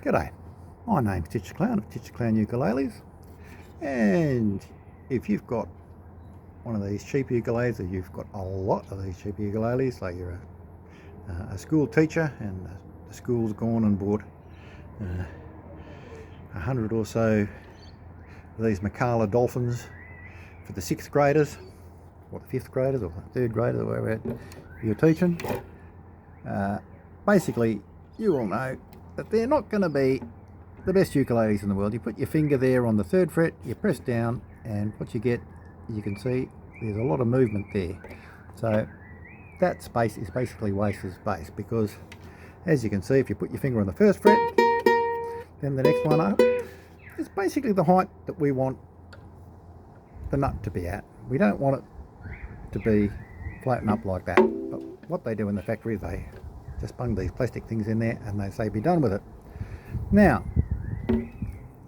G'day, my name's Teacher Clown of Teacher Clown Ukuleles, and if you've got one of these cheap ukuleles, or you've got a lot of these cheap ukuleles, like you're a school teacher and the school's gone and bought 100 or so of these Makala dolphins for the 6th graders, or the 5th graders, or the 3rd graders, or wherever you're teaching, basically you all know that they're not going to be the best ukuleles in the world. You put your finger there on the 3rd fret, you press down, and what you get, you can see there's a lot of movement there. So that space is basically wasted space, because as you can see, if you put your finger on the 1st fret, then the next one up, it's basically the height that we want the nut to be at. We don't want it to be floating up like that. But what they do in the factory, they just bung these plastic things in there and they say be done with it. Now,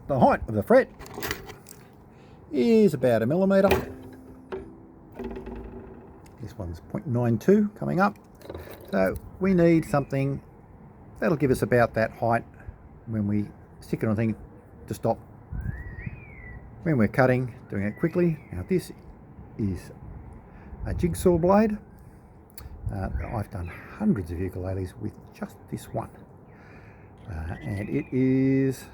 the height of the fret is about 1 millimetre. This one's 0.92 coming up. So we need something that'll give us about that height when we stick it on a thing to stop when we're cutting, doing it quickly. Now this is a jigsaw blade. I've done hundreds of ukuleles with just this one, and it is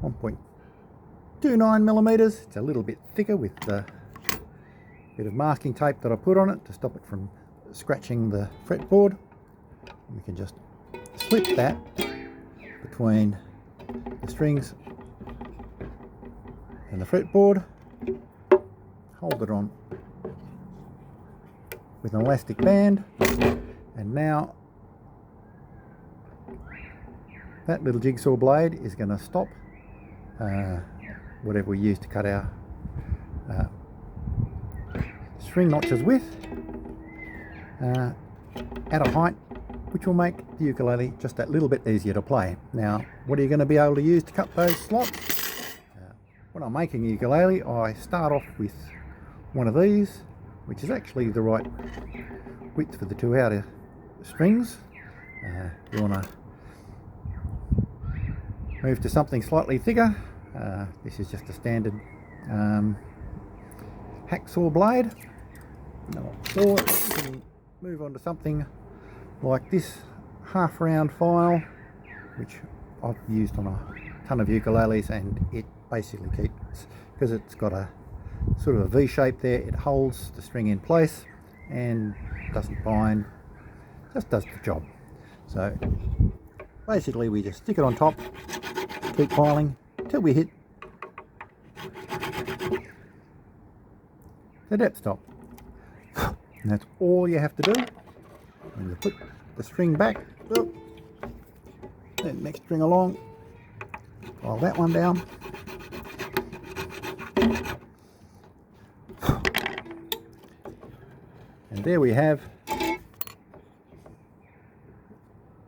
1.29 millimeters. It's a little bit thicker with the bit of masking tape that I put on it to stop it from scratching the fretboard. We can just slip that between the strings and the fretboard, hold it on with an elastic band, and now that little jigsaw blade is going to stop whatever we use to cut our string notches with at a height which will make the ukulele just that little bit easier to play. Now, what are you going to be able to use to cut those slots? When I'm making a ukulele, I start off with one of these, which is actually the right width for the 2 outer strings. You want to move to something slightly thicker. This is just a standard hacksaw blade. Or you can move on to something like this half round file, which I've used on a ton of ukuleles, and it basically keeps, because it's got a sort of a V shape there, it holds the string in place and doesn't bind, just does the job. So basically we just stick it on top, keep filing till we hit the depth stop, and that's all you have to do. And you put the string back, then next string along, file that one down, and there we have a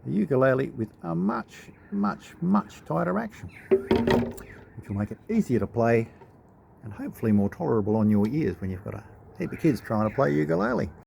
ukulele with a much tighter action, which will make it easier to play and hopefully more tolerable on your ears when you've got a heap of kids trying to play ukulele.